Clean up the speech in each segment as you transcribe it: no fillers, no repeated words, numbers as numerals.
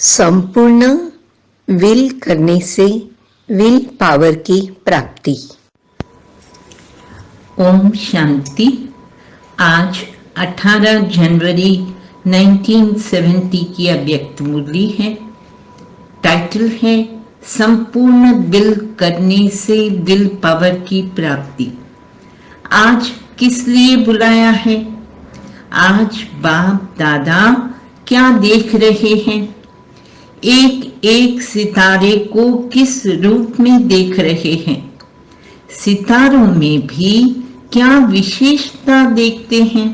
संपूर्ण विल करने से विल पावर की प्राप्ति। ओम शांति। आज 18 जनवरी 1970 की अव्यक्त मुरली है। टाइटल है संपूर्ण विल करने से विल पावर की प्राप्ति। आज किस लिए बुलाया है? आज बाप दादा क्या देख रहे हैं? एक एक सितारे को किस रूप में देख रहे हैं? सितारों में भी क्या विशेषता देखते हैं?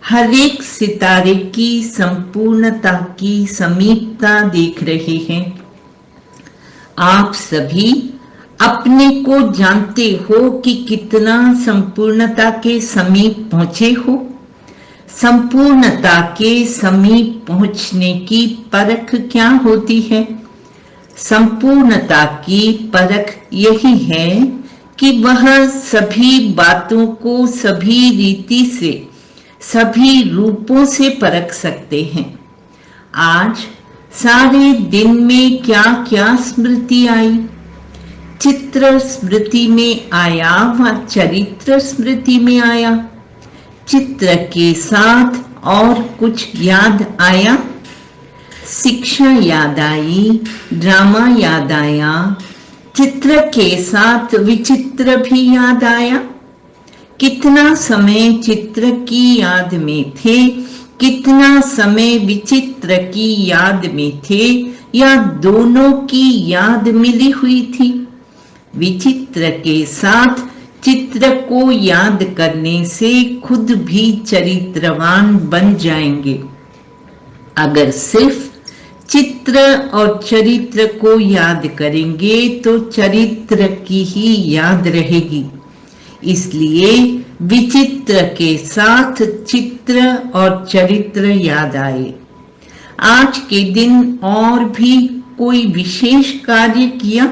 हर एक सितारे की संपूर्णता की समीपता देख रहे हैं। आप सभी अपने को जानते हो कि कितना संपूर्णता के समीप पहुंचे हो। संपूर्णता के समीप पहुंचने की परख क्या होती है? संपूर्णता की परख यही है कि वह सभी बातों को सभी रीति से, सभी रूपों से परख सकते हैं। आज सारे दिन में क्या क्या स्मृति आई? चित्र स्मृति में आया व चरित्र स्मृति में आया। चित्र के साथ और कुछ याद आया? शिक्षा याद आई, ड्रामा याद आया, चित्र के साथ विचित्र भी याद आया। कितना समय चित्र की याद में थे, कितना समय विचित्र की याद में थे, या दोनों की याद मिली हुई थी? विचित्र के साथ चित्र को याद करने से खुद भी चरित्रवान बन जाएंगे। अगर सिर्फ चित्र और चरित्र को याद करेंगे तो चरित्र की ही याद रहेगी। इसलिए विचित्र के साथ चित्र और चरित्र याद आए। आज के दिन और भी कोई विशेष कार्य किया?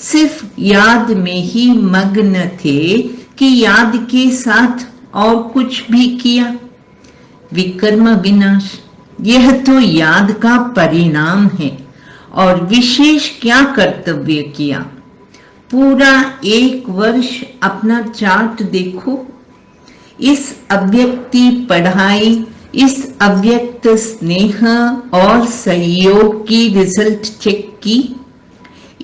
सिर्फ याद में ही मग्न थे कि याद के साथ और कुछ भी किया? विकर्म विनाश, यह तो याद का परिणाम है। और विशेष क्या कर्तव्य किया? पूरा एक वर्ष अपना चार्ट देखो। इस अव्यक्ति पढ़ाई, इस अव्यक्त स्नेह और सहयोग की रिजल्ट चेक की।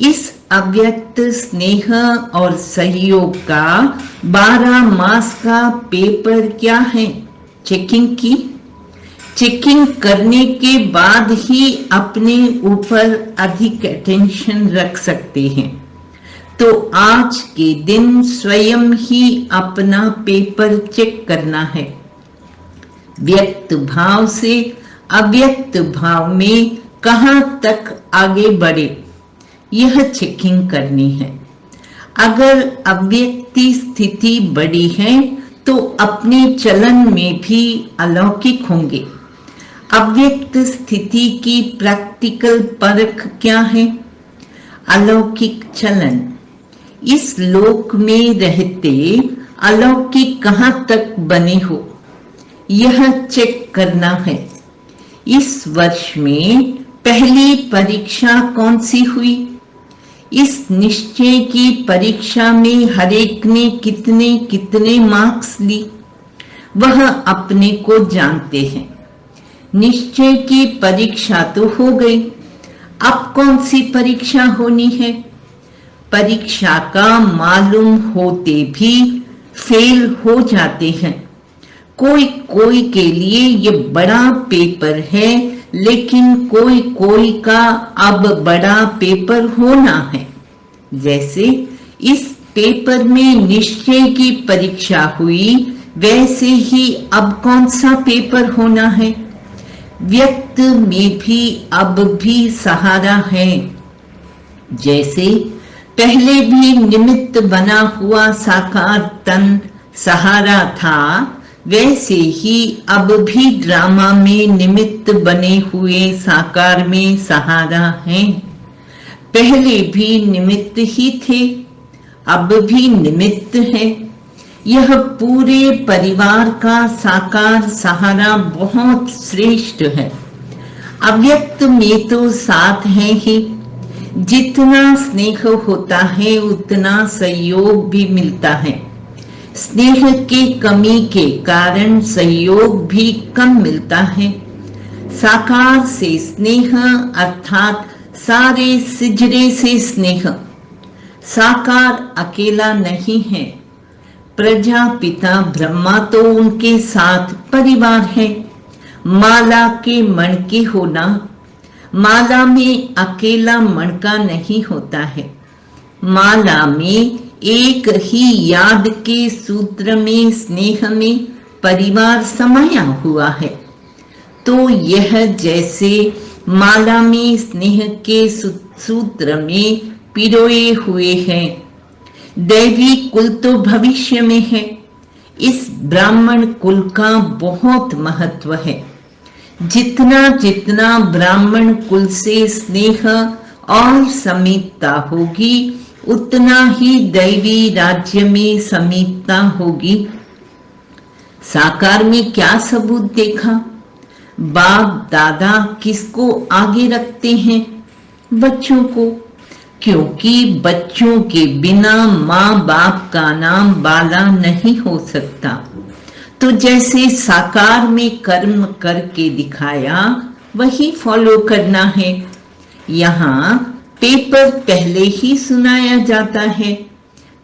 इस अव्यक्त स्नेह और सहयोग का 12 मास का पेपर क्या है? चेकिंग की। चेकिंग करने के बाद ही अपने ऊपर अधिक अटेंशन रख सकते हैं। तो आज के दिन स्वयं ही अपना पेपर चेक करना है। व्यक्त भाव से अव्यक्त भाव में कहां तक आगे बढ़े, यह चेकिंग करनी है। अगर अव्यक्ति स्थिति बड़ी है तो अपने चलन में भी अलौकिक होंगे। अव्यक्त स्थिति की प्रैक्टिकल परख क्या है? अलौकिक चलन। इस लोक में रहते अलौकिक कहां तक बने हो, यह चेक करना है। इस वर्ष में पहली परीक्षा कौन सी हुई? इस निश्चय की परीक्षा में हरेक ने कितने कितने मार्क्स ली, वह अपने को जानते हैं। निश्चय की परीक्षा तो हो गई, अब कौन सी परीक्षा होनी है? परीक्षा का मालूम होते भी फेल हो जाते हैं। कोई कोई के लिए ये बड़ा पेपर है, लेकिन कोई कोई का अब बड़ा पेपर होना है। जैसे इस पेपर में निश्चय की परीक्षा हुई, वैसे ही अब कौन सा पेपर होना है? व्यक्त में भी अब भी सहारा है। जैसे पहले भी निमित्त बना हुआ साकार तन सहारा था, वैसे ही अब भी ड्रामा में निमित्त बने हुए साकार में सहारा हैं। पहले भी निमित्त ही थे, अब भी निमित्त है। यह पूरे परिवार का साकार सहारा बहुत श्रेष्ठ है। अव्यक्त में तो साथ है ही। जितना स्नेह होता है उतना सहयोग भी मिलता है। स्नेह के कमी के कारण सहयोग भी कम मिलता है। साकार से स्नेह अर्थात सारे सिजरे से स्नेह। साकार अकेला नहीं है। प्रजापिता ब्रह्मा तो उनके साथ परिवार है। माला के मणके होना, माला में अकेला मणका नहीं होता है। माला में एक ही याद के सूत्र में, स्नेह में परिवार समाया हुआ है। तो यह जैसे माला में स्नेह के सूत्र में पिरोए हुए हैं। दैवी कुल तो भविष्य में है। इस ब्राह्मण कुल का बहुत महत्व है। जितना जितना ब्राह्मण कुल से स्नेह और समीपता होगी उतना ही दैवी राज्य में समीपता होगी। साकार में क्या सबूत देखा? बाप दादा किसको आगे रखते हैं? बच्चों को, क्योंकि बच्चों के बिना माँ बाप का नाम बाला नहीं हो सकता। तो जैसे साकार में कर्म करके दिखाया वही फॉलो करना है। यहाँ पेपर पहले ही सुनाया जाता है।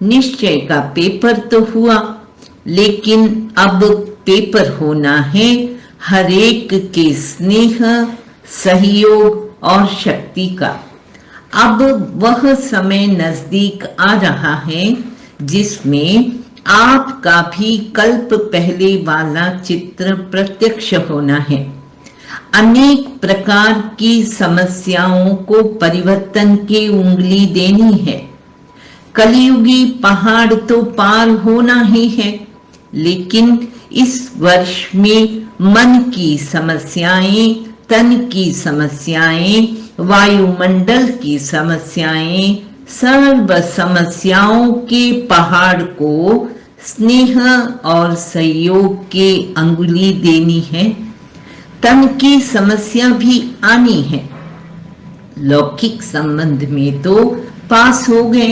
निश्चय का पेपर तो हुआ, लेकिन अब पेपर होना है हरेक के स्नेह, सहयोग और शक्ति का। अब वह समय नजदीक आ रहा है जिसमें आपका भी कल्प पहले वाला चित्र प्रत्यक्ष होना है। अनेक प्रकार की समस्याओं को परिवर्तन की उंगली देनी है। कलियुगी पहाड़ तो पार होना ही है, लेकिन इस वर्ष में मन की समस्याएं, तन की समस्याएं, वायुमंडल की समस्याएं, सर्व समस्याओं के पहाड़ को स्नेह और सहयोग के अंगुली देनी है। तन की समस्या भी आनी है। लौकिक संबंध में तो पास हो गए,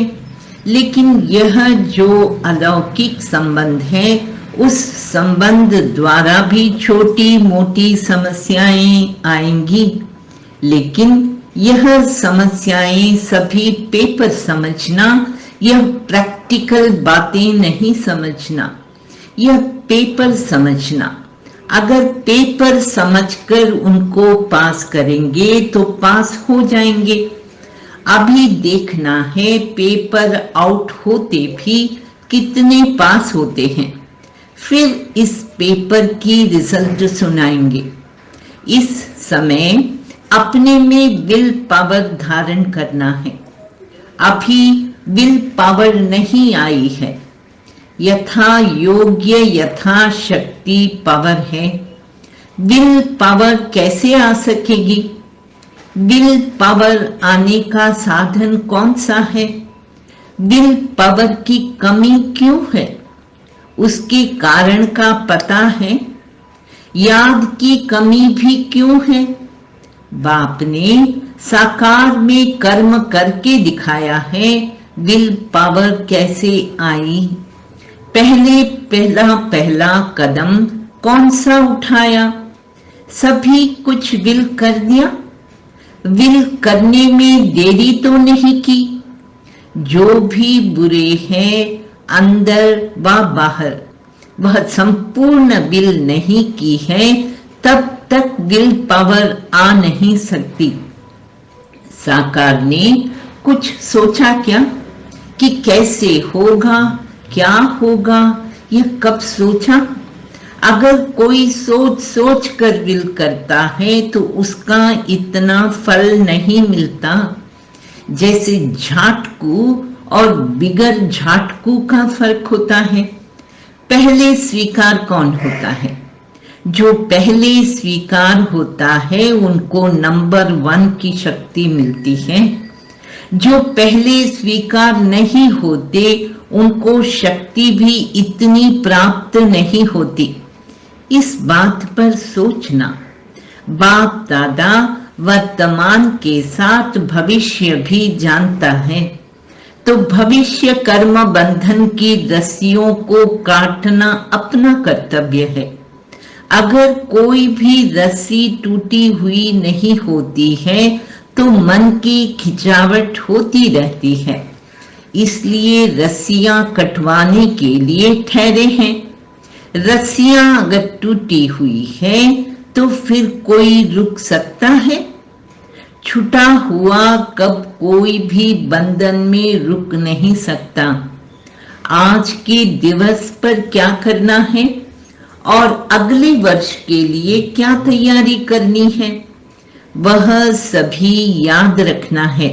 लेकिन यह जो अलौकिक संबंध है उस संबंध द्वारा भी छोटी मोटी समस्याएं आएंगी। लेकिन यह समस्याएं सभी पेपर समझना, यह प्रैक्टिकल बातें नहीं समझना, यह पेपर समझना। अगर पेपर समझकर उनको पास करेंगे तो पास हो जाएंगे। अभी देखना है पेपर आउट होते भी कितने पास होते हैं, फिर इस पेपर की रिजल्ट सुनाएंगे। इस समय अपने में विल पावर धारण करना है। अभी विल पावर नहीं आई है। यथा योग्य यथा शक्ति पावर है। विल पावर कैसे आ सकेगी? विल पावर आने का साधन कौन सा है? विल पावर की कमी क्यों है? उसके कारण का पता है? याद की कमी भी क्यों है? बाप ने साकार में कर्म करके दिखाया है। विल पावर कैसे आई? पहला कदम कौन सा उठाया? सभी कुछ विल कर दिया। विल करने में देरी तो नहीं की। जो भी बुरे हैं अंदर व बाहर, वह संपूर्ण विल नहीं की है, तब तक विल पावर आ नहीं सकती। साकार ने कुछ सोचा क्या कि कैसे होगा, क्या होगा? यह कब सोचा? अगर कोई सोच सोच कर विल करता है तो उसका इतना फल नहीं मिलता। जैसे झाटकू और बिगर झाटकू का फर्क होता है। पहले स्वीकार कौन होता है? जो पहले स्वीकार होता है उनको नंबर 1 की शक्ति मिलती है। जो पहले स्वीकार नहीं होते उनको शक्ति भी इतनी प्राप्त नहीं होती। इस बात पर सोचना। बाप दादा वर्तमान के साथ भविष्य भी जानता है, तो भविष्य कर्म बंधन की रस्सियों को काटना अपना कर्तव्य है। अगर कोई भी रस्सी टूटी हुई नहीं होती है तो मन की खिंचावट होती रहती है, इसलिए रस्सियां कटवाने के लिए ठहरे हैं। रस्सियां अगर टूटी हुई है तो फिर कोई रुक सकता है? छूटा हुआ कब कोई भी बंधन में रुक नहीं सकता। आज के दिवस पर क्या करना है और अगले वर्ष के लिए क्या तैयारी करनी है, वह सभी याद रखना है।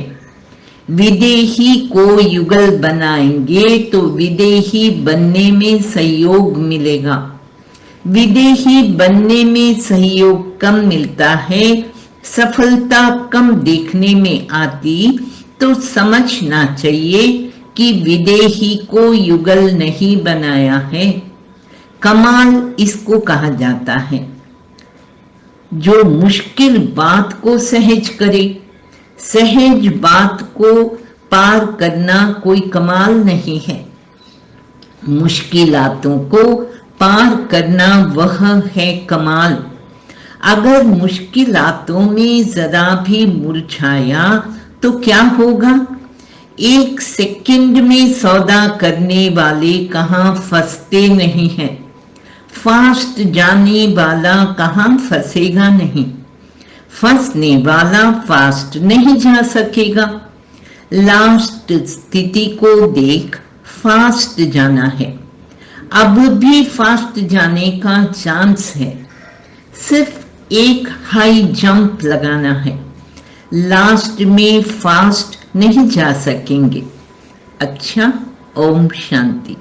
विदेही को युगल बनाएंगे तो विदेही बनने में सहयोग मिलेगा। विदेही बनने में सहयोग कम मिलता है, सफलता कम देखने में आती, तो समझना चाहिए कि विदेही को युगल नहीं बनाया है। कमाल इसको कहा जाता है जो मुश्किल बात को सहज करे। सहज बात को पार करना कोई कमाल नहीं है, मुश्किलातों को पार करना वह है कमाल। अगर मुश्किलातों में जरा भी मुरझाया तो क्या होगा? एक सेकंड में सौदा करने वाले कहाँ फंसते नहीं हैं। फास्ट जाने वाला कहाँ फंसेगा नहीं, फंसने वाला फास्ट नहीं जा सकेगा। लास्ट स्थिति को देख फास्ट जाना है। अब भी फास्ट जाने का चांस है, सिर्फ एक हाई जंप लगाना है। लास्ट में फास्ट नहीं जा सकेंगे। अच्छा, ओम शांति।